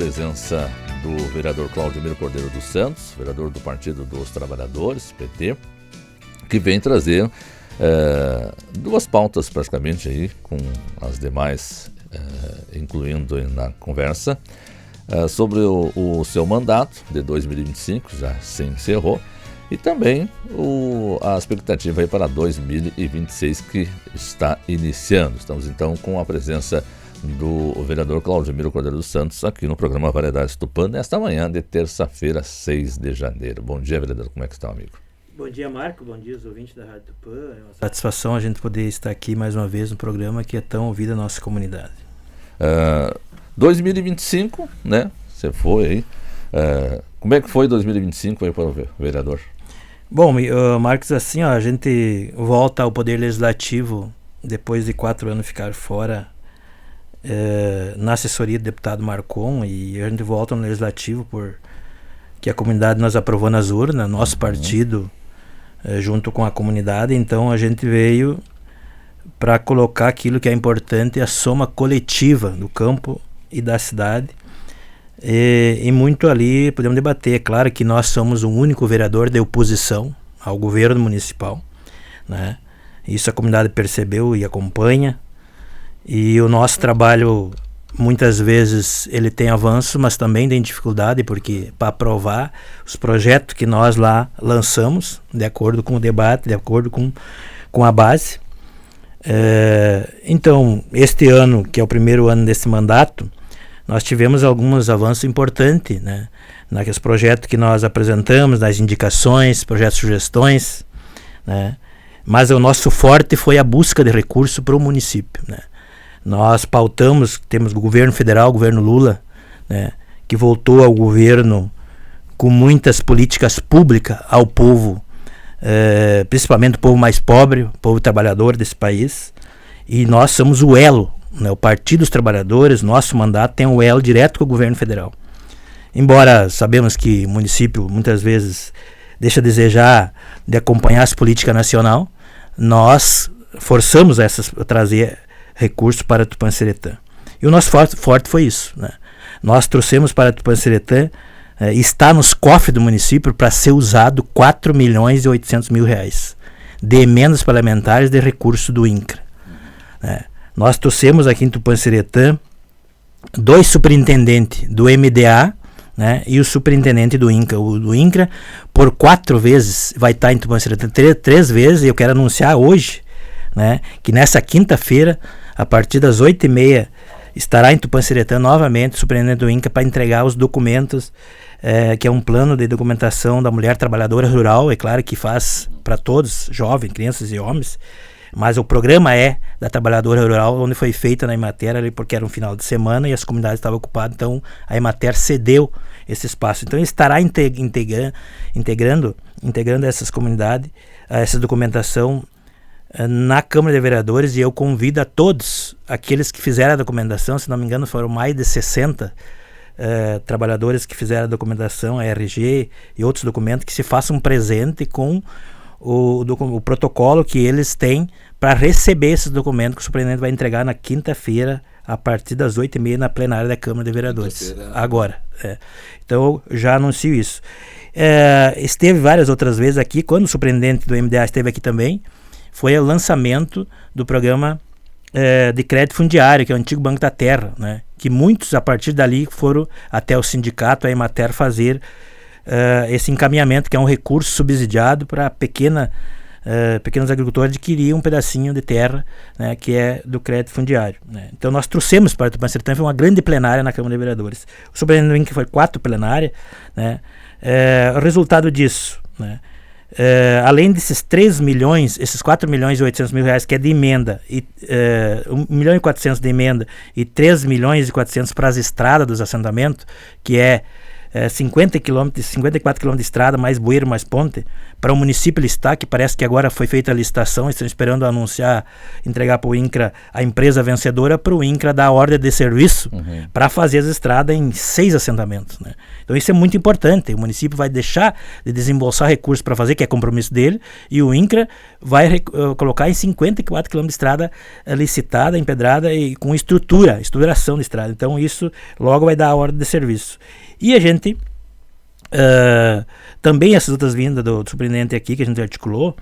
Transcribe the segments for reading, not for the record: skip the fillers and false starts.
presença do vereador Claudemiro Cordeiro dos Santos, vereador do Partido dos Trabalhadores, PT, que vem trazer duas pautas praticamente aí, com as demais incluindo na conversa, sobre o seu mandato de 2025, já se encerrou, e também a expectativa aí para 2026 que está iniciando. Estamos então com a presença do vereador Claudemiro Cordeiro dos Santos aqui no programa Variedades Tupã, nesta manhã de terça-feira, 6 de janeiro. Bom dia, vereador, como é que está, amigo? Bom dia, Marco, bom dia aos ouvintes da Rádio Tupã. É uma satisfação a gente poder estar aqui mais uma vez no programa que é tão ouvido na nossa comunidade. 2025, né? Você foi aí. Como é que foi 2025 aí para o vereador? Bom, Marcos, assim, a gente volta ao Poder Legislativo depois de 4 anos ficar fora na assessoria do deputado Marcon, e a gente volta no Legislativo porque a comunidade nos aprovou nas urnas, nosso partido junto com a comunidade. Então a gente veio para colocar aquilo que é importante, a soma coletiva do campo e da cidade, e muito ali podemos debater. É claro que nós somos o único vereador de oposição ao governo municipal, né? Isso a comunidade percebeu e acompanha, e o nosso trabalho muitas vezes ele tem avanço, mas também tem dificuldade, porque para aprovar os projetos que nós lá lançamos, de acordo com o debate, de acordo com a base. Então, este ano, que é o primeiro ano desse mandato, nós tivemos alguns avanços importantes, né? Naqueles projetos que nós apresentamos, nas indicações, projetos, sugestões, né? Mas o nosso forte foi a busca de recursos para o município, né? Nós pautamos, temos o governo federal, o governo Lula, né, que voltou ao governo com muitas políticas públicas ao povo, principalmente o povo mais pobre, o povo trabalhador desse país. E nós somos o elo, né, o Partido dos Trabalhadores, nosso mandato tem um elo direto com o governo federal. Embora sabemos que o município muitas vezes deixa a desejar de acompanhar as políticas nacionais, nós forçamos a trazer recursos para Tupã-Seretã. E o nosso forte foi isso, né? Nós trouxemos para Tupã-Seretã, está nos cofres do município para ser usado 4.800.000 reais de emendas parlamentares de recurso do INCRA, né? Nós trouxemos aqui em Tupã-Seretã 2 superintendentes do MDA, né, e o superintendente do INCRA. O do INCRA, por 4 vezes, vai estar em Tupã-Seretã, 3 vezes, e eu quero anunciar hoje, né, que nessa quinta-feira, a partir das 8h30, estará em Tupã-Seretã novamente o superintendente do INCRA para entregar os documentos, que é um plano de documentação da mulher trabalhadora rural. É claro que faz para todos, jovens, crianças e homens, mas o programa é da trabalhadora rural, onde foi feita na Emater, ali porque era um final de semana e as comunidades estavam ocupadas, então a Emater cedeu esse espaço. Então estará integrando essas comunidades, essa documentação na Câmara de Vereadores, e eu convido a todos aqueles que fizeram a documentação, se não me engano foram mais de 60 trabalhadores que fizeram a documentação, a RG e outros documentos, que se façam presente com o protocolo que eles têm para receber esses documentos que o superintendente vai entregar na quinta-feira, a partir das 8h30, na plenária da Câmara de Vereadores. Agora. Então eu já anuncio isso. Esteve várias outras vezes aqui, quando o superintendente do MDA esteve aqui também, foi o lançamento do programa de crédito fundiário, que é o antigo Banco da Terra, né? Que muitos, a partir dali, foram até o sindicato, a Emater, fazer esse encaminhamento, que é um recurso subsidiado para pequenos agricultores adquirir um pedacinho de terra, né, que é do crédito fundiário, né? Então nós trouxemos para o Tupã-Seretã, foi uma grande plenária na Câmara de Vereadores. O superintendente que foi 4 plenárias, né? O resultado disso, né? Além desses 3 milhões, esses 4.800.000 reais que é de emenda, 1.400.000 de emenda e 3.400.000 para as estradas dos assentamentos, que é 54 km de estrada, mais bueiro, mais ponte, para o município listar, que parece que agora foi feita a licitação, estão esperando anunciar, entregar para o INCRA a empresa vencedora, para o INCRA dar a ordem de serviço para fazer as estradas em 6 assentamentos, né? Então isso é muito importante, o município vai deixar de desembolsar recursos para fazer, que é compromisso dele, e o INCRA vai colocar em 54 km de estrada licitada, empedrada e com estruturação de estrada. Então isso logo vai dar a ordem de serviço. E a gente, também essas outras vindas do superintendente aqui, que a gente articulou,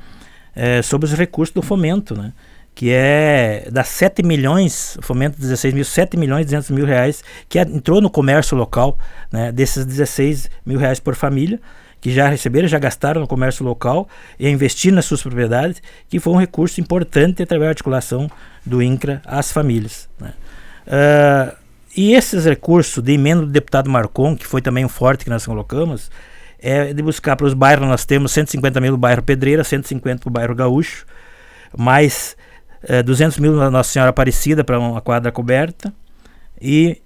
sobre os recursos do fomento, né? Que é das 7 milhões, o fomento 16 mil, 7 milhões e 200 mil reais, que entrou no comércio local, né? Desses 16 mil reais por família, que já receberam, já gastaram no comércio local e investir nas suas propriedades, que foi um recurso importante através da articulação do INCRA às famílias, né? E esses recursos de emenda do deputado Marcon, que foi também um forte que nós colocamos, é de buscar para os bairros. Nós temos 150 mil no bairro Pedreira, 150 para o bairro Gaúcho, mais 200 mil na Nossa Senhora Aparecida para uma quadra coberta, e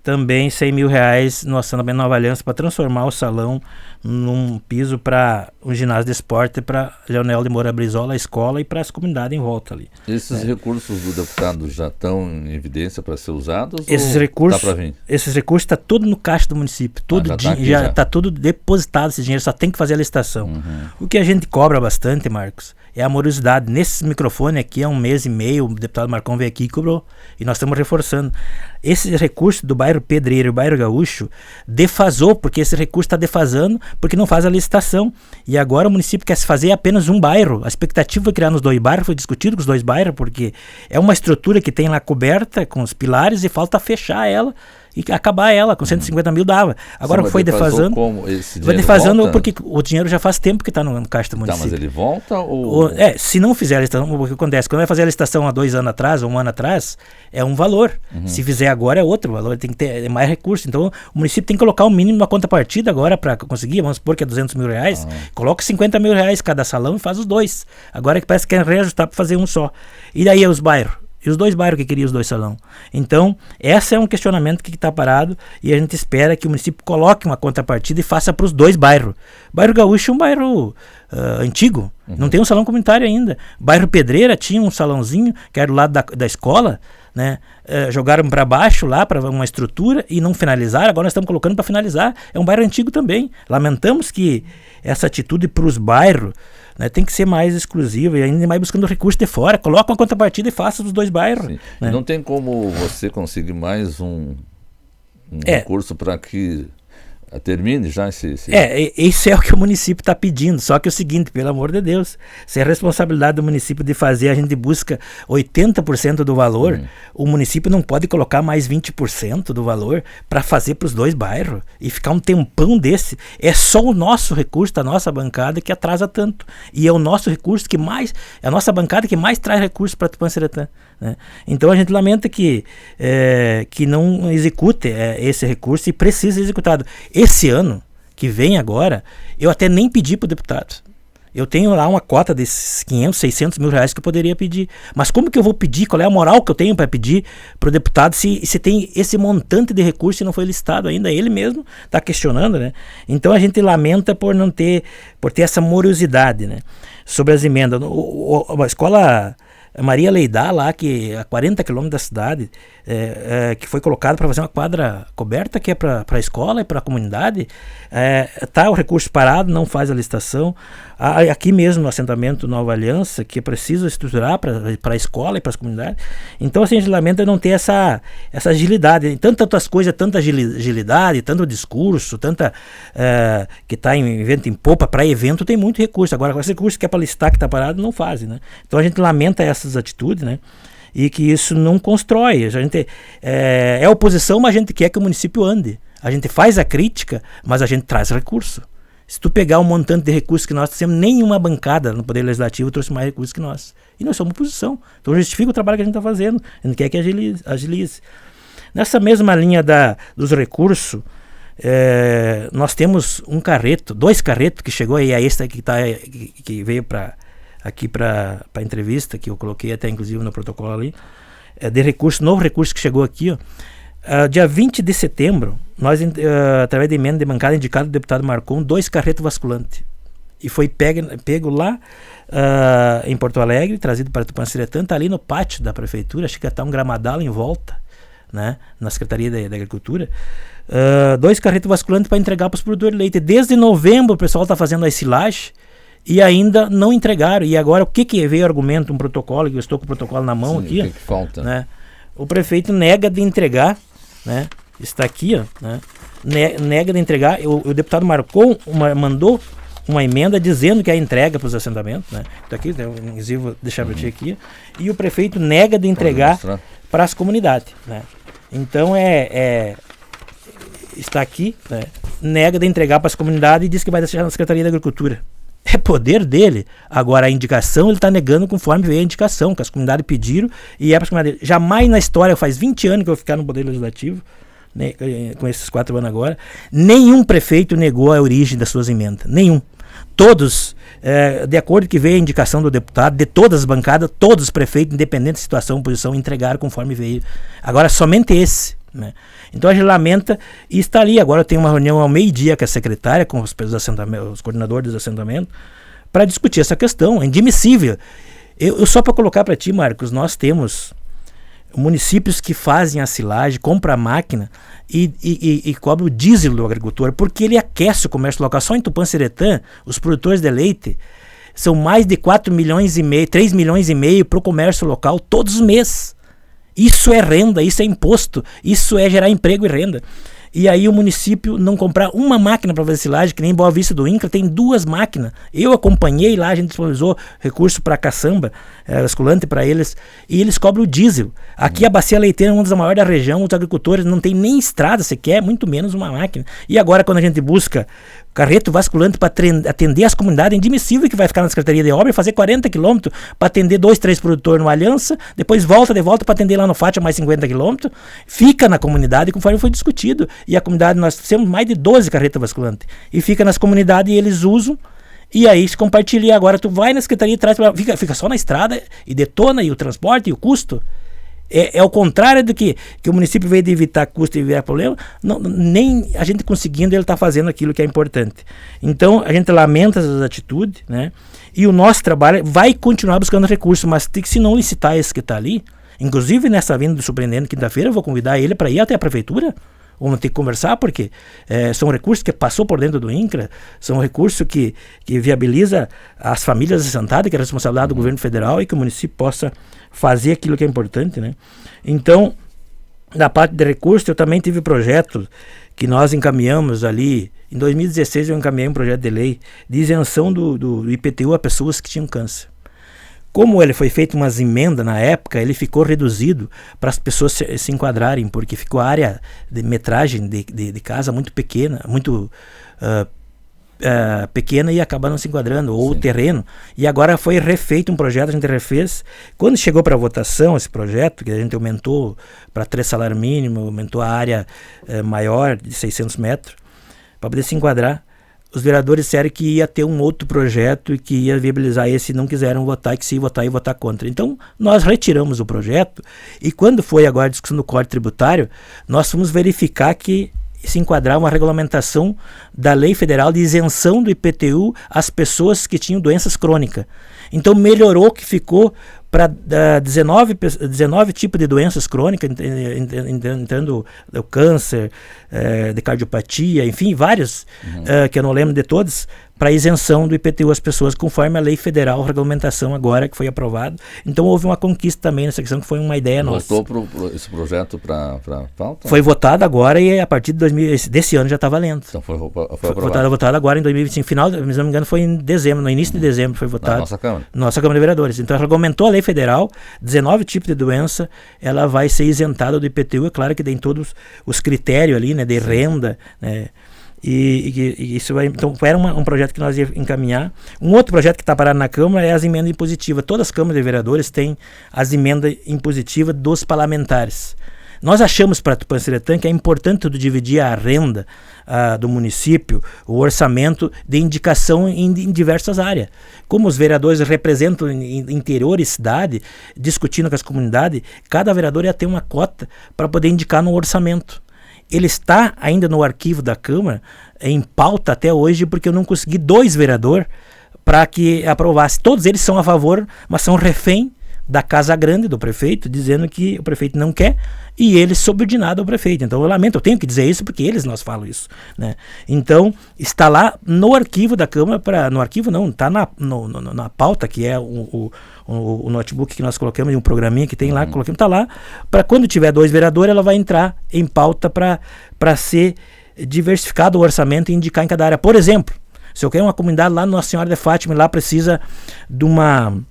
também 100 mil reais no assentamento Nova Aliança para transformar o salão num piso para um ginásio de esporte para Leonel de Moura Brizola, a escola, e para as comunidades em volta ali. Esses recursos do deputado já estão em evidência para ser usados? Esses recursos estão tudo no caixa do município, já está tudo depositado esse dinheiro, só tem que fazer a licitação. O que a gente cobra bastante, Marcos, é a morosidade. Nesse microfone aqui, há 1 mês e meio, o deputado Marcon veio aqui e cobrou, e nós estamos reforçando. Esse recurso do bairro Pedreiro e bairro Gaúcho defasou, porque esse recurso está defasando, porque não faz a licitação. E agora o município quer se fazer apenas um bairro. A expectativa foi criar nos 2 bairros, foi discutido com os 2 bairros, porque é uma estrutura que tem lá coberta com os pilares e falta fechar ela e acabar ela, com 150 mil dava. Agora foi defasando. Vai defasando volta? Porque o dinheiro já faz tempo que está no caixa do município. Tá, mas ele volta se não fizer a licitação, o que acontece? Quando vai fazer a licitação há 2 anos atrás, ou 1 ano atrás, é um valor. Se fizer agora é outro valor, tem que ter mais recurso. Então o município tem que colocar o mínimo na contrapartida agora para conseguir, vamos supor que é 200 mil reais, coloca 50 mil reais cada salão e faz os 2. Agora é que parece que quer reajustar para fazer um só. E daí os bairros? E os 2 bairros que queriam os 2 salão. Então, esse é um questionamento que está parado, e a gente espera que o município coloque uma contrapartida e faça para os 2 bairros. Bairro Gaúcho é um bairro antigo, não tem um salão comunitário ainda. Bairro Pedreira tinha um salãozinho, que era do lado da escola, né? Jogaram para baixo lá, para uma estrutura, e não finalizaram. Agora nós estamos colocando para finalizar. É um bairro antigo também. Lamentamos que essa atitude para os bairros, né, tem que ser mais exclusiva, e ainda mais buscando recurso de fora. Coloca uma contrapartida e faça dos 2 bairros. Né? Não tem como você conseguir mais um recurso para que termine já esse... Isso é o que o município está pedindo. Só que é o seguinte, pelo amor de Deus, se é a responsabilidade do município de fazer, a gente busca 80% do valor, o município não pode colocar mais 20% do valor para fazer para os 2 bairros e ficar um tempão desse. É só o nosso recurso da nossa bancada que atrasa tanto, e é o nosso recurso que mais, é a nossa bancada que mais traz recursos para Tupanciretã, né? Então a gente lamenta que não execute esse recurso, e precisa ser executado. Esse ano, que vem agora, eu até nem pedi para o deputado. Eu tenho lá uma cota de 500, 600 mil reais que eu poderia pedir. Mas como que eu vou pedir? Qual é a moral que eu tenho para pedir para o deputado se tem esse montante de recursos e não foi listado ainda? Ele mesmo está questionando, né? Então a gente lamenta por ter essa morosidade, né? Sobre as emendas. A escola Maria Leidá, lá, que a 40 quilômetros da cidade, que foi colocada para fazer uma quadra coberta, que é para a escola e para a comunidade, o recurso parado, não faz a licitação. Aqui mesmo no assentamento Nova Aliança, que precisa estruturar para a escola e para as comunidades. Então, assim, a gente lamenta não ter essa agilidade. Tantas coisas, tanta agilidade, tanto discurso, que está em vento em popa, para evento tem muito recurso. Agora, com esse recurso que é para listar, que está parado, não fazem, né? Então a gente lamenta essas atitudes, né? E que isso não constrói. A gente é oposição, mas a gente quer que o município ande. A gente faz a crítica, mas a gente traz recurso. Se tu pegar um montante de recursos que nós temos, nenhuma bancada no Poder Legislativo trouxe mais recursos que nós. E nós somos oposição. Então justifica o trabalho que a gente está fazendo. A gente quer que agilize. Nessa mesma linha dos recursos, nós temos 2 carretos que chegou aí, a esta que veio aqui para a entrevista, que eu coloquei até inclusive no protocolo ali, de recurso, novo recurso que chegou aqui, ó. Dia 20 de setembro, nós, através de emenda de bancada indicada do deputado Marcon, 2 carretos vasculantes. E foi pego lá em Porto Alegre, trazido para Tupanciretã, está ali no pátio da prefeitura, acho que está um gramadalo em volta, né, na Secretaria da Agricultura. 2 carretos vasculantes para entregar para os produtores de leite. Desde novembro o pessoal está fazendo a silagem e ainda não entregaram. E agora o que veio o argumento, um protocolo, que eu estou com o protocolo na mão. Sim, aqui. O que falta? Né? O prefeito nega de entregar, né? Está aqui, ó, né? Nega de entregar. O deputado Marcon mandou uma emenda dizendo que é a entrega para os assentamentos, né? Então aqui, eu vou deixar para ti aqui. E o prefeito nega de entregar para as comunidades, né? Então está aqui, né? Nega de entregar para as comunidades e diz que vai deixar na Secretaria da Agricultura. É poder dele. Agora a indicação ele está negando conforme veio a indicação, que as comunidades pediram e é para as comunidades. Jamais na história, faz 20 anos que eu vou ficar no Poder Legislativo, né, com esses 4 anos agora, nenhum prefeito negou a origem das suas emendas. Nenhum. Todos, de acordo com que veio a indicação do deputado, de todas as bancadas, todos os prefeitos, independente da situação ou posição, entregaram conforme veio. Agora somente esse, né? Então a gente lamenta e está ali. Agora eu tenho uma reunião ao meio-dia com a secretária, com os coordenadores dos assentamentos, para discutir essa questão. É inadmissível. Eu só para colocar para ti, Marcos, nós temos municípios que fazem a silagem, compram a máquina e cobram o diesel do agricultor, porque ele aquece o comércio local. Só em Tupanciretã, os produtores de leite são mais de 4 milhões e meio, 3 milhões e meio para o comércio local todos os meses. Isso é renda, isso é imposto, isso é gerar emprego e renda. E aí o município não comprar uma máquina para fazer silagem, que nem Boa Vista do INCRA, tem 2 máquinas. Eu acompanhei lá, a gente disponibilizou recurso para caçamba, vasculante para eles, e eles cobram o diesel. Aqui a Bacia Leiteira é uma das maiores da região, os agricultores não tem nem estrada sequer, muito menos uma máquina. E agora quando a gente busca carreto vasculante para atender as comunidades, é inadmissível que vai ficar na Secretaria de Obra e fazer 40 quilômetros para atender 2, 3 produtores no Aliança, depois volta para atender lá no Fátima mais 50 quilômetros, fica na comunidade conforme foi discutido. E a comunidade, nós temos mais de 12 carretas vasculantes, e fica nas comunidades e eles usam, e aí se compartilha. E agora tu vai na Secretaria e traz, fica só na estrada e detona, e o transporte e o custo. É o contrário do que o município veio de evitar custo e evitar problema, nem a gente conseguindo, ele está fazendo aquilo que é importante. Então a gente lamenta essas atitudes, né? E o nosso trabalho vai continuar buscando recursos, mas tem que, se não licitar esse que está ali, inclusive nessa vinda do superintendente quinta-feira, eu vou convidar ele para ir até a prefeitura. Vamos ter que conversar, porque são recursos que passou por dentro do INCRA, são recursos que viabiliza as famílias assentadas, que é a responsabilidade do governo federal, e que o município possa fazer aquilo que é importante, né? Então, na parte de recursos, eu também tive projetos que nós encaminhamos ali. Em 2016 eu encaminhei um projeto de lei de isenção do IPTU a pessoas que tinham câncer. Como ele foi feito umas emendas na época, ele ficou reduzido para as pessoas se enquadrarem, porque ficou a área de metragem de casa muito pequena, muito pequena, e acabaram se enquadrando, ou o terreno. E agora foi refeito um projeto, a gente refez. Quando chegou para votação esse projeto, que a gente aumentou para 3 salários mínimos, aumentou a área maior de 600 metros, para poder se enquadrar, os vereadores disseram que ia ter um outro projeto e que ia viabilizar esse, e não quiseram votar, e que se ia votar, ia votar contra. Então, nós retiramos o projeto, e quando foi agora a discussão do Código Tributário, nós fomos verificar que se enquadrar uma regulamentação da Lei Federal de isenção do IPTU às pessoas que tinham doenças crônicas. Então, melhorou, que ficou para 19 tipos de doenças crônicas, entrando o câncer, de cardiopatia, enfim, vários, que eu não lembro de todos, para isenção do IPTU às pessoas, conforme a lei federal, a regulamentação agora que foi aprovada. Então houve uma conquista também nessa questão, que foi uma ideia nossa. Voltou esse projeto para pauta? Foi votado agora, e a partir de desse ano já está valendo. Então foi aprovado. Votado agora em 2025, final, se não me engano, foi em dezembro, no início de dezembro foi votado. Nossa Câmara de Vereadores. Então regulamentou a lei federal, 19 tipos de doença, ela vai ser isentada do IPTU. É claro que tem todos os critérios ali, né, de renda, né? E isso vai, então era um projeto que nós ia encaminhar. Um outro projeto que está parado na Câmara é as emendas impositivas. Todas as câmaras de vereadores têm as emendas impositivas dos parlamentares. Nós achamos para Tupanciretã que é importante tu dividir a renda do município, o orçamento de indicação em diversas áreas. Como os vereadores representam interior e cidade, discutindo com as comunidades, cada vereador ia ter uma cota para poder indicar no orçamento. Ele está ainda no arquivo da Câmara, em pauta até hoje, porque eu não consegui 2 vereadores para que aprovasse. Todos eles são a favor, mas são refém da Casa Grande, do prefeito, dizendo que o prefeito não quer e ele subordinado ao prefeito. Então eu lamento, eu tenho que dizer isso porque eles nos falam isso, né? Então está lá no arquivo da Câmara, no arquivo não, está na pauta, que é o notebook que nós colocamos, e um programinha que tem lá, colocamos, está lá, para quando tiver 2 vereadores, ela vai entrar em pauta para ser diversificado o orçamento e indicar em cada área. Por exemplo, se eu quero uma comunidade lá no Nossa Senhora de Fátima, lá precisa de um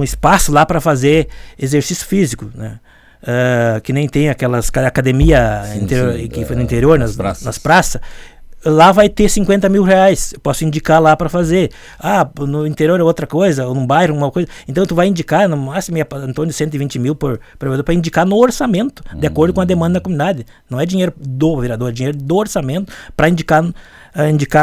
espaço lá para fazer exercício físico, né? Que nem tem aquelas academia que foi no interior, nas praças. Lá vai ter 50 mil reais, eu posso indicar lá para fazer. No interior é outra coisa, ou num bairro uma coisa. Então tu vai indicar, no máximo em torno de 120 mil para indicar no orçamento, de acordo com a demanda da comunidade. Não é dinheiro do vereador, é dinheiro do orçamento para indicar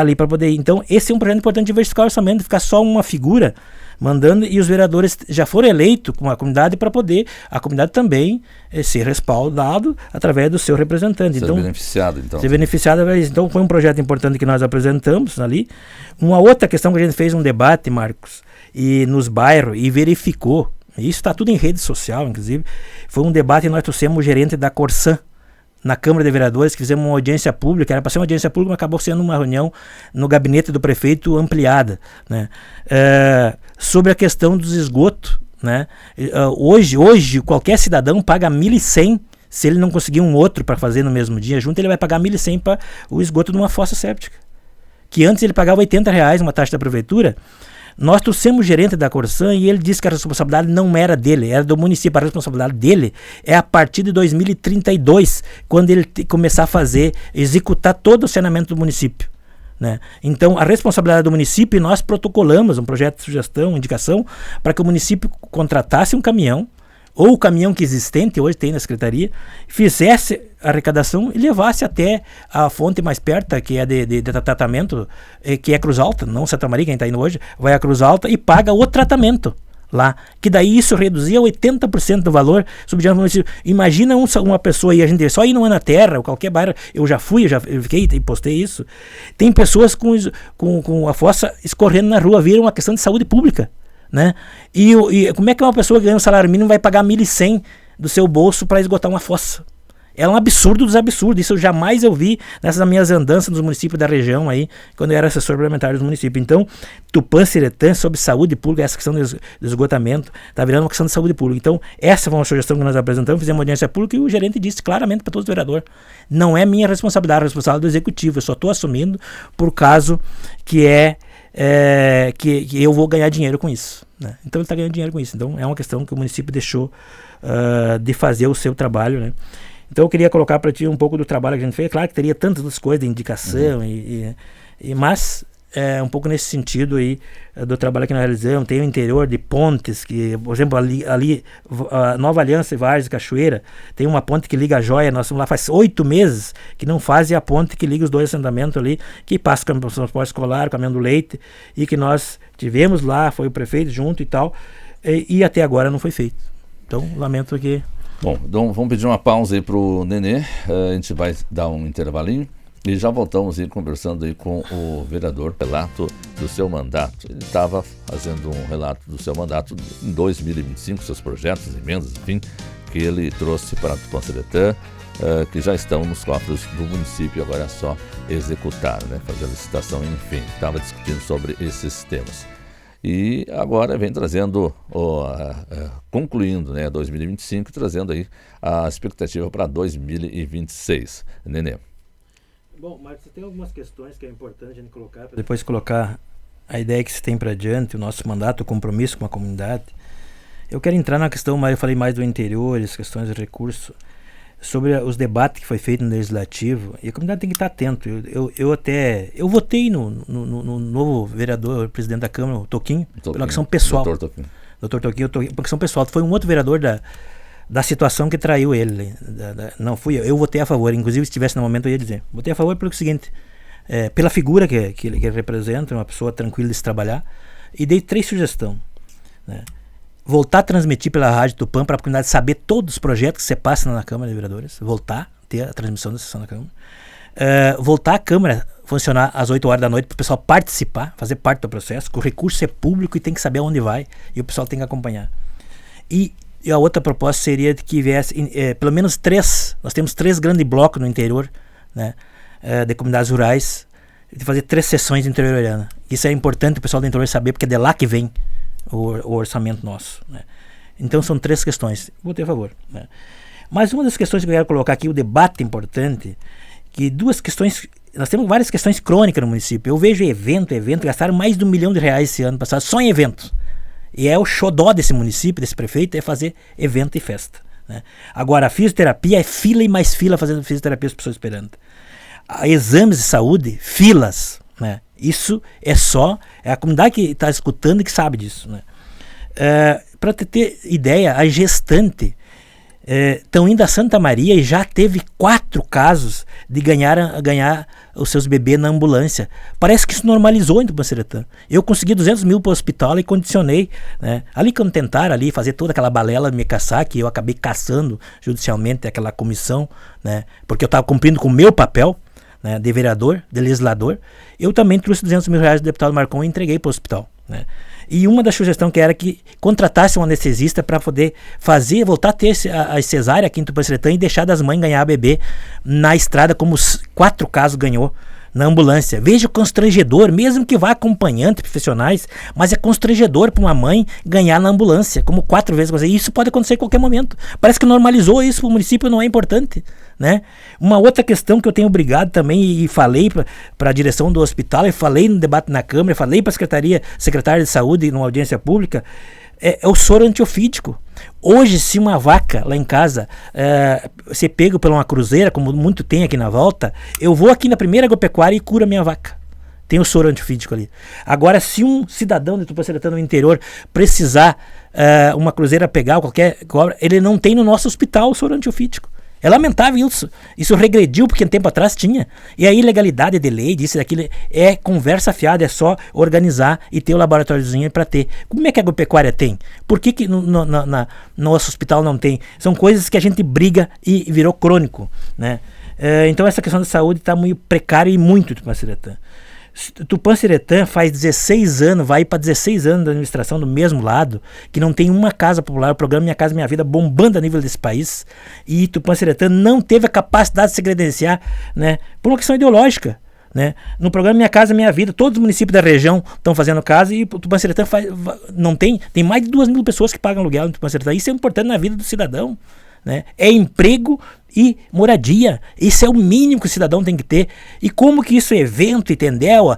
ali para poder. Então esse é um projeto importante, diversificar o orçamento, ficar só uma figura mandando, e os vereadores já foram eleitos com a comunidade para poder a comunidade também ser respaldado através do seu representante. Ser beneficiado, então. Ser beneficiado. Então foi um projeto importante que nós apresentamos ali. Uma outra questão que a gente fez um debate, Marcos, e nos bairros, e verificou, isso está tudo em rede social, inclusive, foi um debate e nós trouxemos o gerente da Corsan na Câmara de Vereadores, que fizemos uma audiência pública, era para ser uma audiência pública, mas acabou sendo uma reunião no gabinete do prefeito ampliada, né? Sobre a questão dos esgotos, né? Hoje qualquer cidadão paga 1.100, se ele não conseguir um outro para fazer no mesmo dia junto, ele vai pagar 1.100 para o esgoto de uma fossa séptica, que antes ele pagava R$80 uma taxa da prefeitura. Nós trouxemos o gerente da Corsan e ele disse que a responsabilidade não era dele, era do município. A responsabilidade dele é a partir de 2032, quando ele começar a executar todo o saneamento do município, né? Então a responsabilidade do município, e nós protocolamos um projeto de sugestão, indicação, para que o município contratasse um caminhão, ou o caminhão que existente hoje tem na secretaria, fizesse a arrecadação e levasse até a fonte mais perto, que é de tratamento, que é Cruz Alta, não Santa Maria, quem está indo hoje, vai a Cruz Alta e paga o tratamento lá, que daí isso reduzia 80% do valor subsidiado no município. Imagina uma pessoa aí, a gente só ir no Ana Terra, ou qualquer bairro, eu fiquei e postei isso, tem pessoas com a fossa escorrendo na rua, vira uma questão de saúde pública, né? E como é que uma pessoa ganhando um salário mínimo vai pagar 1.100 do seu bolso para esgotar uma fossa? É um absurdo dos absurdos. Isso eu jamais vi nessas minhas andanças nos municípios da região aí, quando eu era assessor parlamentar dos municípios. Então, Tupanciretã, sobre saúde pública, essa questão do esgotamento, está virando uma questão de saúde pública. Então, essa foi uma sugestão que nós apresentamos, fizemos uma audiência pública e o gerente disse claramente para todos os vereadores: não é minha responsabilidade, é a responsabilidade do executivo, eu só estou assumindo por caso que eu vou ganhar dinheiro com isso, né? Então ele está ganhando dinheiro com isso. Então é uma questão que o município deixou de fazer o seu trabalho, né? Então eu queria colocar para ti um pouco do trabalho que a gente fez. Claro que teria tantas outras coisas de indicação, mas um pouco nesse sentido aí do trabalho que nós realizamos. Tem o interior de pontes, que, por exemplo, ali Nova Aliança e Várzea Cachoeira, tem uma ponte que liga a Joia. Nós estamos lá faz 8 meses que não fazem a ponte que liga os 2 assentamentos ali, que passa com o transporte escolar, o caminhão do leite, e que nós tivemos lá, foi o prefeito junto e tal, e até agora não foi feito. Então, lamento que... Bom, então vamos pedir uma pausa aí para o Nenê, a gente vai dar um intervalinho e já voltamos aí conversando aí com o vereador relato do seu mandato. Ele estava fazendo um relato do seu mandato em 2025, seus projetos, emendas, enfim, que ele trouxe para Tupanciretã, que já estão nos cofres do município, agora é só executar, né, fazer a licitação, enfim, estava discutindo sobre esses temas. E agora vem trazendo, concluindo, né, 2025, trazendo aí a expectativa para 2026. Nenê. Bom, Marcos, tem algumas questões que é importante a gente colocar, para depois colocar a ideia que se tem para adiante, o nosso mandato, o compromisso com a comunidade. Eu quero entrar na questão, mas eu falei mais do interior, as questões de recurso, sobre os debates que foi feito no Legislativo, e a comunidade tem que estar atento. Eu votei no novo vereador, presidente da Câmara, o Toquinho, pela questão pessoal. Dr. Toquinho, por questão pessoal. Foi um outro vereador da situação que traiu ele. Não fui eu votei a favor, inclusive se estivesse no momento eu ia dizer, votei a favor pelo seguinte, pela figura que ele representa, uma pessoa tranquila de se trabalhar, e dei 3 sugestões, né? Voltar a transmitir pela Rádio Tupã para a comunidade saber todos os projetos que você passa na Câmara de Vereadores, voltar a ter a transmissão da sessão da Câmara, voltar a Câmara funcionar às 8 horas da noite para o pessoal participar, fazer parte do processo, que o recurso é público e tem que saber aonde vai e o pessoal tem que acompanhar. E a outra proposta seria de que viesse pelo menos 3, nós temos 3 grandes blocos no interior, né, de comunidades rurais, de fazer 3 sessões de interiorana. Isso é importante o pessoal do interior saber, porque é de lá que vem o orçamento nosso, né? Então são 3 questões, votei a favor, né? Mas uma das questões que eu quero colocar aqui, o debate importante, que 2 questões, nós temos várias questões crônicas no município. Eu vejo evento, gastaram mais de R$1 milhão esse ano passado, só em eventos. E é o xodó desse município, desse prefeito, é fazer evento e festa, né? Agora, a fisioterapia é fila e mais fila fazendo fisioterapia, as pessoas esperando. Exames de saúde, filas, né? Isso é a comunidade que está escutando e que sabe disso, né? Para ter ideia, a gestante estão indo a Santa Maria e já teve 4 casos de ganhar os seus bebês na ambulância. Parece que isso normalizou em Tupanciretã. Eu consegui 200 mil para o hospital e condicionei, né? Ali quando tentaram ali fazer toda aquela balela de me caçar, que eu acabei caçando judicialmente aquela comissão, né? Porque eu estava cumprindo com o meu papel, né, de vereador, de legislador, eu também trouxe 200 mil reais do deputado Marcon e entreguei para o hospital, né? E uma das sugestões que era que contratasse um anestesista para poder voltar a ter a cesárea aqui em Tupanciretã e deixar das mães ganhar bebê na estrada, como 4 casos ganhou na ambulância. Veja o constrangedor, mesmo que vá acompanhante, profissionais, mas é constrangedor para uma mãe ganhar na ambulância, como 4 vezes. E isso pode acontecer em qualquer momento. Parece que normalizou isso, para o município não é importante, né? Uma outra questão que eu tenho brigado também e falei para a direção do hospital, e falei no debate na Câmara, falei para a secretária de saúde numa audiência pública, é o soro antiofídico. Hoje, se uma vaca lá em casa ser pego por uma cruzeira, como muito tem aqui na volta, eu vou aqui na primeira agropecuária e curo a minha vaca. Tem o soro antiofídico ali. Agora, se um cidadão de Tupanciretã no interior precisar uma cruzeira pegar qualquer cobra, ele não tem no nosso hospital o soro antiofídico. É lamentável isso. Isso regrediu porque um tempo atrás tinha. E a ilegalidade de lei, disso e daquilo, é conversa fiada, é só organizar e ter o laboratóriozinho para ter. Como é que a agropecuária tem? Por que no nosso hospital não tem? São coisas que a gente briga e virou crônico, né? Então essa questão da saúde está muito precária e muito Tupanciretã. Tupanciretã faz 16 anos, vai para 16 anos da administração do mesmo lado, que não tem uma casa popular, o programa Minha Casa Minha Vida bombando a nível desse país, e Tupanciretã não teve a capacidade de se credenciar, né, por uma questão ideológica, né? No programa Minha Casa Minha Vida, todos os municípios da região estão fazendo casa e Tupanciretã não tem mais de 2.000 pessoas que pagam aluguel em Tupanciretã. Isso é importante na vida do cidadão, né? É emprego e moradia. Isso é o mínimo que o cidadão tem que ter. E como que isso é evento, entendeu?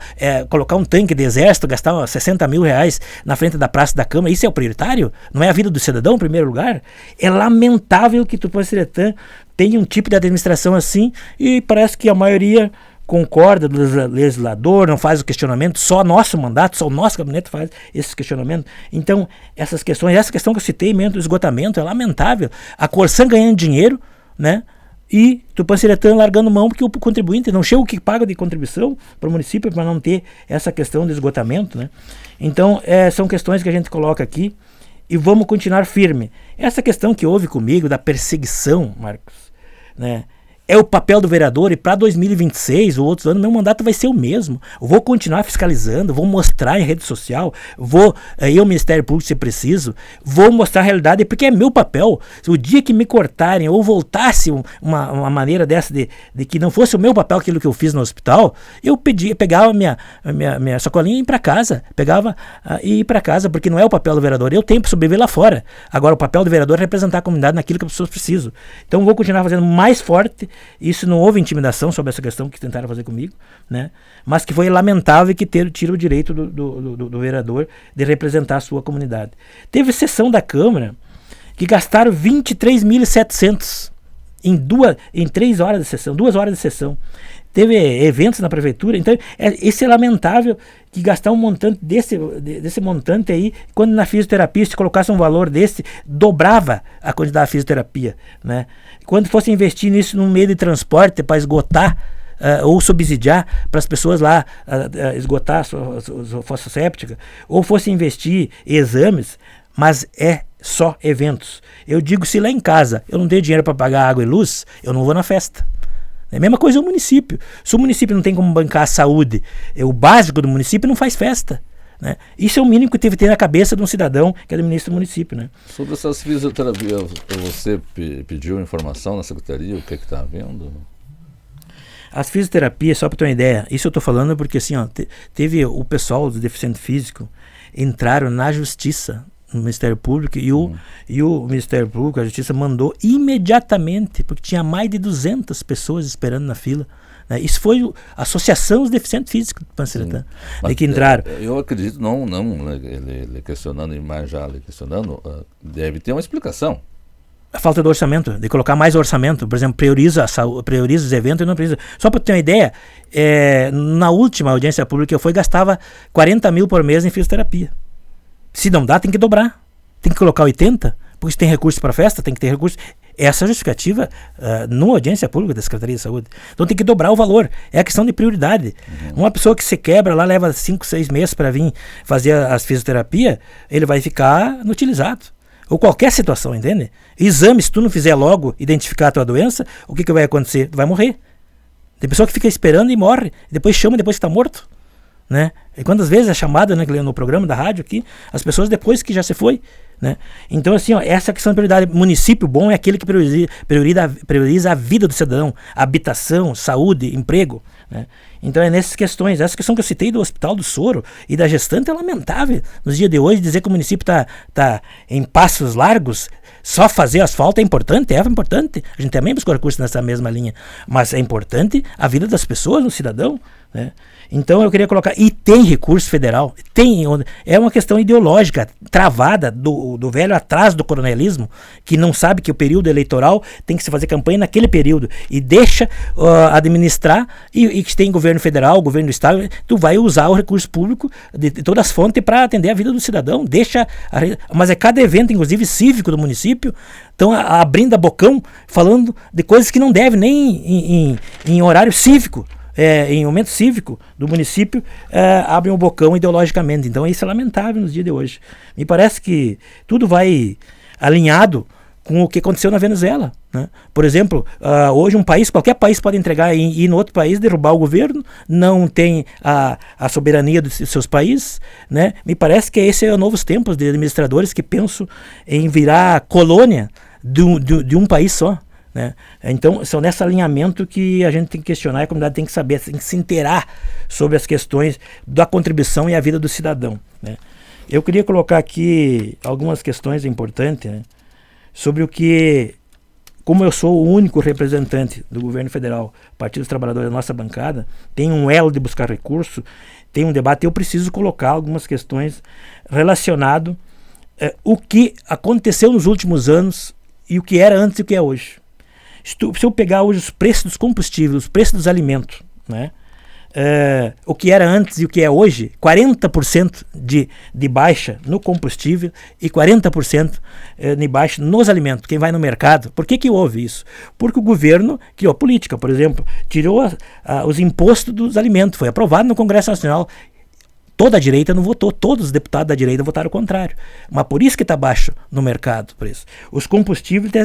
Colocar um tanque de exército, gastar 60 mil reais na frente da Praça da Câmara, isso é o prioritário? Não é a vida do cidadão em primeiro lugar? É lamentável que Tupanciretã tenha um tipo de administração assim, e parece que a maioria concorda do legislador, não faz o questionamento, só nosso mandato, só o nosso gabinete faz esse questionamento. Então, essa questão que eu citei mesmo do esgotamento é lamentável. A Corsã ganhando dinheiro, né? E Tupanciretã largando mão porque o contribuinte não chega o que paga de contribuição para o município para não ter essa questão de esgotamento, né? Então, são questões que a gente coloca aqui e vamos continuar firme. Essa questão que houve comigo da perseguição, Marcos, né? É o papel do vereador, e para 2026 ou outros anos, meu mandato vai ser o mesmo. Eu vou continuar fiscalizando, vou mostrar em rede social, vou ir ao Ministério Público se preciso, vou mostrar a realidade, porque é meu papel. Se o dia que me cortarem ou voltasse uma maneira dessa de que não fosse o meu papel aquilo que eu fiz no hospital, eu pegava minha sacolinha e ia para casa, e ir para casa, porque não é o papel do vereador. Eu tenho para sobreviver lá fora. Agora, o papel do vereador é representar a comunidade naquilo que as pessoas precisam. Então, vou continuar fazendo mais forte. Isso não houve intimidação sobre essa questão que tentaram fazer comigo, né? Mas que foi lamentável que tira o direito do vereador de representar a sua comunidade. Teve sessão da Câmara que gastaram 23.700 em 3 horas de sessão, 2 horas de sessão. Teve eventos na prefeitura, então isso é lamentável que gastar um montante desse montante aí, quando na fisioterapia se colocasse um valor desse, dobrava a quantidade de fisioterapia, né? Quando fosse investir nisso num meio de transporte para esgotar ou subsidiar para as pessoas lá esgotar a sua fossa séptica, ou fosse investir em exames, mas é só eventos. Eu digo, se lá em casa eu não tenho dinheiro para pagar água e luz, eu não vou na festa. É a mesma coisa o município. Se o município não tem como bancar a saúde, o básico do município, não faz festa, né? Isso é o mínimo que teve que ter na cabeça de um cidadão que administra o município, né? Sobre essas fisioterapias, você pediu informação na secretaria, o que está havendo? As fisioterapias, só para ter uma ideia, isso eu estou falando porque assim, teve o pessoal do deficiente físico entraram na justiça, no Ministério Público, e o Ministério Público, a Justiça, mandou imediatamente, porque tinha mais de 200 pessoas esperando na fila, né? Isso foi a Associação dos Deficientes Físicos do Panceretã, que entraram. Eu acredito, não ele questionando, e mais já ele questionando, deve ter uma explicação. A falta de orçamento, de colocar mais orçamento, por exemplo, prioriza os eventos e não prioriza. Só para ter uma ideia, na última audiência pública que eu fui, gastava 40 mil por mês em fisioterapia. Se não dá, tem que dobrar. Tem que colocar 80, porque se tem recurso para festa, tem que ter recurso. Essa é a justificativa numa audiência pública da Secretaria de Saúde. Então tem que dobrar o valor. É a questão de prioridade. Uma pessoa que se quebra lá, leva 5, 6 meses para vir fazer as fisioterapia, ele vai ficar inutilizado. Ou qualquer situação, entende? Exame, se tu não fizer logo identificar a tua doença, o que vai acontecer? Tu vai morrer. Tem pessoa que fica esperando e morre. Depois chama depois que está morto, né? E quantas vezes é chamada, né, no programa da rádio aqui, as pessoas depois que já se foi, né? Então assim, essa questão de prioridade. Município bom é aquele que prioriza a vida do cidadão, habitação, saúde, emprego, né? Então é nessas questões. Essa questão que eu citei do Hospital do Soro e da gestante é lamentável nos dias de hoje. Dizer que o município está em passos largos, só fazer asfalto é importante, a gente também busca recursos nessa mesma linha, mas é importante a vida das pessoas, do cidadão, né? Então eu queria colocar, e tem recurso federal, é uma questão ideológica travada do velho atraso do coronelismo, que não sabe que o período eleitoral tem que se fazer campanha naquele período, e deixa administrar, e que tem governo federal, governo do estado, tu vai usar o recurso público de todas as fontes para atender a vida do cidadão, mas é cada evento, inclusive cívico do município, estão abrindo a bocão, falando de coisas que não devem nem em horário cívico. Em momento cívico do município, abrem o bocão ideologicamente. Então isso é lamentável nos dias de hoje. Me parece que tudo vai alinhado com o que aconteceu na Venezuela, né? Por exemplo, hoje qualquer país pode entregar e ir no outro país, derrubar o governo, não tem a soberania dos seus países, né? Me parece que esse é o novos tempos de administradores que pensam em virar colônia de um país só, né? Então, são nesse alinhamento que a gente tem que questionar, a comunidade tem que saber, tem que se inteirar sobre as questões da contribuição e a vida do cidadão, né? Eu queria colocar aqui algumas questões importantes, né, sobre como eu sou o único representante do governo federal, Partido dos Trabalhadores da nossa bancada, tem um elo de buscar recurso, tem um debate, eu preciso colocar algumas questões relacionadas o que aconteceu nos últimos anos e o que era antes e o que é hoje. Se eu pegar hoje os preços dos combustíveis, os preços dos alimentos, né? O que era antes e o que é hoje, 40% de baixa no combustível e 40% de baixa nos alimentos. Quem vai no mercado, por que houve isso? Porque o governo criou política, por exemplo, tirou os impostos dos alimentos, foi aprovado no Congresso Nacional. Toda a direita não votou, todos os deputados da direita votaram o contrário. Mas por isso que está baixo no mercado o preço. Os combustíveis têm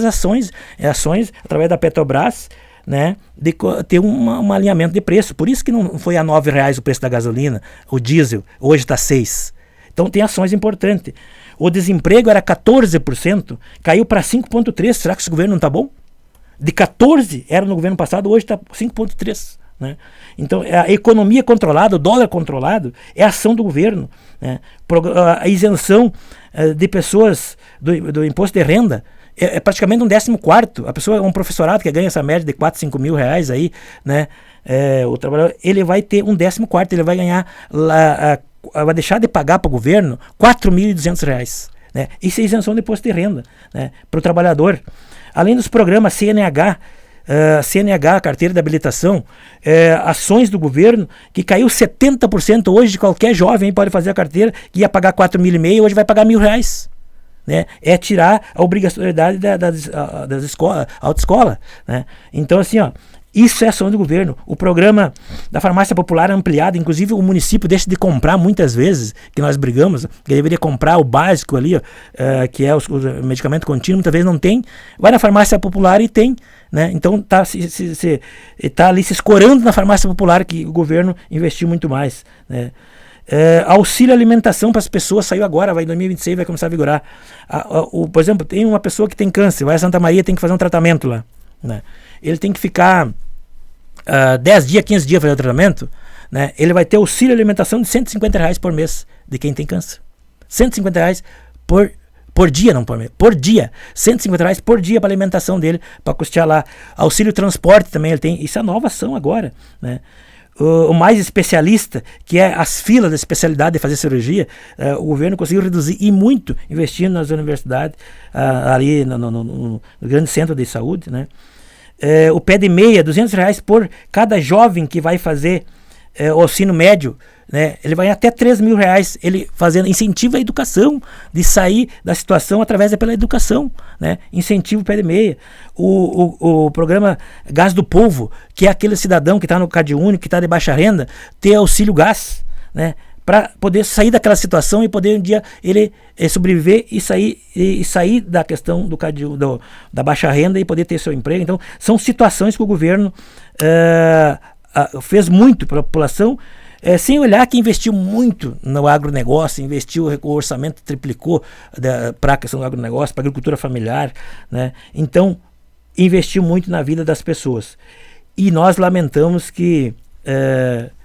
ações através da Petrobras, né, de ter um alinhamento de preço. Por isso que não foi a R$9 o preço da gasolina, o diesel, hoje está 6. Então tem ações importantes. O desemprego era 14%, caiu para 5,3%. Será que esse governo não está bom? De 14% era no governo passado, hoje está 5,3%. Né? Então, a economia controlada, o dólar controlado, é a ação do governo, né? A isenção de pessoas do imposto de renda é praticamente um 14º. A pessoa, um professorado que ganha essa média de 4, 5 mil reais aí, né? O trabalhador, ele vai ter um 14º, ele vai ganhar, vai deixar de pagar para o governo R$4.200, né? Isso é isenção de imposto de renda, né, para o trabalhador. além dos programas CNH, carteira de habilitação, ações do governo, que caiu 70% hoje de qualquer jovem pode fazer a carteira, que ia pagar 4.500, hoje vai pagar R$1.000. Né? É tirar a obrigatoriedade das escolas, autoescola, né? Então, assim, ó, isso é ação do governo. O programa da farmácia popular ampliado, inclusive o município deixa de comprar muitas vezes, que nós brigamos, que deveria comprar o básico ali, que é o medicamento contínuo, muitas vezes não tem, vai na farmácia popular e tem, né? Então tá ali se escorando na farmácia popular, que o governo investiu muito mais, né? Auxílio alimentação para as pessoas saiu agora, vai em 2026, vai começar a vigorar. Por exemplo, tem uma pessoa que tem câncer, vai a Santa Maria, tem que fazer um tratamento lá, né? Ele tem que ficar 10 dias, 15 dias fazendo o tratamento, né? Ele vai ter auxílio alimentação de R$150 por mês de quem tem câncer. R$150 por dia, não por mês, por dia. R$150 por dia para alimentação dele, para custear lá. Auxílio transporte também ele tem. Isso é nova ação agora, né? O mais especialista, que é as filas da especialidade de fazer cirurgia, o governo conseguiu reduzir e muito, investindo nas universidades, ali no grande centro de saúde, né? O pé de meia, R$200 por cada jovem que vai fazer o ensino médio, né? Ele vai até R$3.000, ele fazendo incentivo à educação, de sair da situação através pela educação, né? Incentivo pé de meia. O programa Gás do Povo, que é aquele cidadão que está no CadÚnico, que está de baixa renda, ter auxílio gás, né? Para poder sair daquela situação e poder um dia ele sobreviver e sair da questão da baixa renda e poder ter seu emprego. Então, são situações que o governo fez muito para a população, sem olhar que investiu muito no agronegócio, o orçamento triplicou para a questão do agronegócio, para a agricultura familiar, né? Então, investiu muito na vida das pessoas. E nós lamentamos que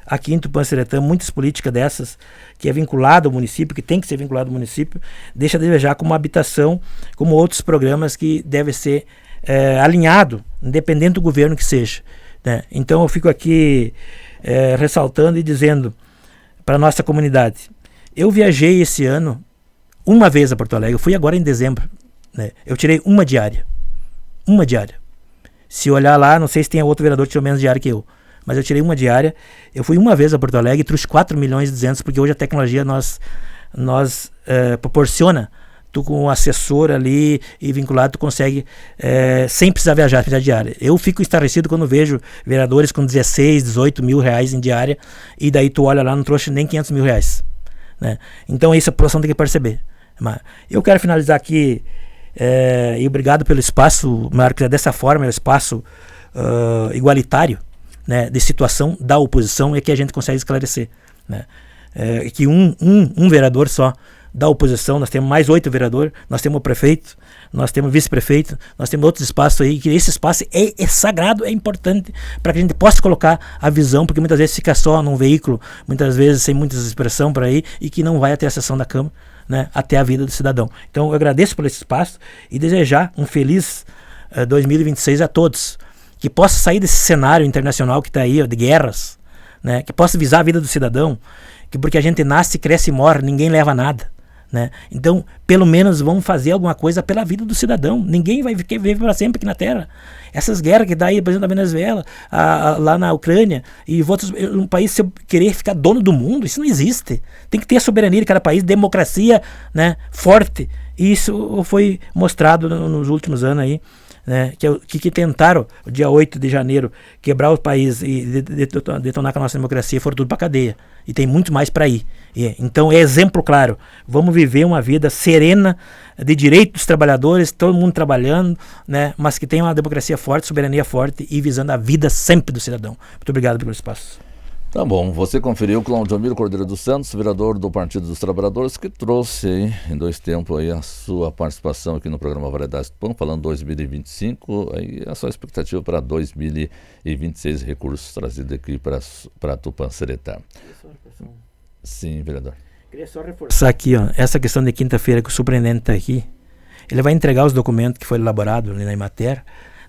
aqui em Tupã-Seretã, muitas políticas dessas, que é vinculado ao município, que tem que ser vinculado ao município, deixa de desejar como habitação, como outros programas que devem ser alinhado, independente do governo que seja, né? Então eu fico aqui ressaltando e dizendo para a nossa comunidade, eu viajei esse ano uma vez a Porto Alegre, eu fui agora em dezembro, né? Eu tirei uma diária. Se olhar lá, não sei se tem outro vereador que tirou menos diária que eu, mas eu tirei uma diária. Eu fui uma vez a Porto Alegre e trouxe 4.200.000, porque hoje a tecnologia nos proporciona, tu com um assessor ali e vinculado, tu consegue sem precisar viajar diária. Eu fico estarrecido quando vejo vereadores com 16, 18 mil reais em diária, e daí tu olha lá, não trouxe nem 500 mil reais, né? Então isso a população tem que perceber. Mas eu quero finalizar aqui, e obrigado pelo espaço, Marcos, dessa forma, é um espaço igualitário, né, de situação da oposição, é que a gente consegue esclarecer, né? Que um vereador só da oposição, nós temos mais 8 vereadores, nós temos o prefeito, nós temos o vice-prefeito, nós temos outros espaços aí, que esse espaço é sagrado, é importante para que a gente possa colocar a visão, porque muitas vezes fica só num veículo, muitas vezes sem muita expressão por aí, e que não vai até a sessão da Câmara, né, até a vida do cidadão. Então eu agradeço por esse espaço e desejar um feliz 2026 a todos, que possa sair desse cenário internacional que está aí, de guerras, né, que possa visar a vida do cidadão, que porque a gente nasce, cresce e morre, ninguém leva nada, né? Então, pelo menos vamos fazer alguma coisa pela vida do cidadão. Ninguém vai viver para sempre aqui na Terra. Essas guerras que dá aí, por exemplo, na Venezuela, lá na Ucrânia e outros, um país, se eu querer ficar dono do mundo, isso não existe. Tem que ter a soberania de cada país, democracia, né, forte. E isso foi mostrado nos últimos anos aí, né, que tentaram, dia 8 de janeiro, quebrar o país e detonar com a nossa democracia, foram tudo para cadeia. E tem muito mais para ir. Então é exemplo claro. Vamos viver uma vida serena, de direito dos trabalhadores, todo mundo trabalhando, né, mas que tenha uma democracia forte, soberania forte e visando a vida sempre do cidadão. Muito obrigado pelo espaço. Tá bom, você conferiu o Claudio Cordeiro dos Santos, vereador do Partido dos Trabalhadores, que trouxe aí, em 2 tempos aí, a sua participação aqui no programa Variedades do Pão, falando 2025, aí a sua expectativa para 2026, recursos trazidos aqui para Tupã-Seretã. Sim, vereador. Queria só reforçar aqui, ó, essa questão de quinta-feira que o superintendente está aqui, ele vai entregar os documentos que foram elaborados ali na Emater,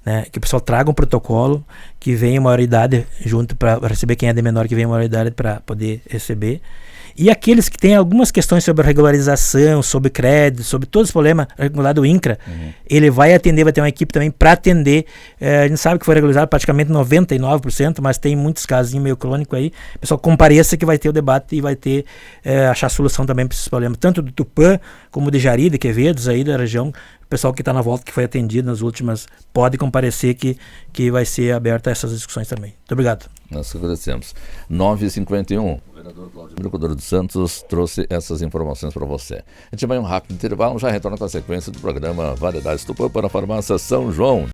né, que o pessoal traga um protocolo, que venha maioridade junto para receber, quem é de menor que venha maioridade para poder receber, E aqueles que têm algumas questões sobre regularização, sobre crédito, sobre todos os problemas regulados do INCRA, ele vai atender, vai ter uma equipe também para atender. A gente sabe que foi regularizado praticamente 99%, mas tem muitos casos meio crônicos aí. O pessoal compareça que vai ter o debate e vai ter, achar solução também para esses problemas, tanto do Tupã como de Jari, de Quevedos aí da região. O pessoal que está na volta, que foi atendido nas últimas, pode comparecer que vai ser aberta essas discussões também. Muito obrigado. Nós agradecemos. 9h51. O vereador Claudemiro Cordeiro dos Santos trouxe essas informações para você. A gente vai um rápido intervalo, já retorna com a sequência do programa Variedades Tupã para a Farmácia São João.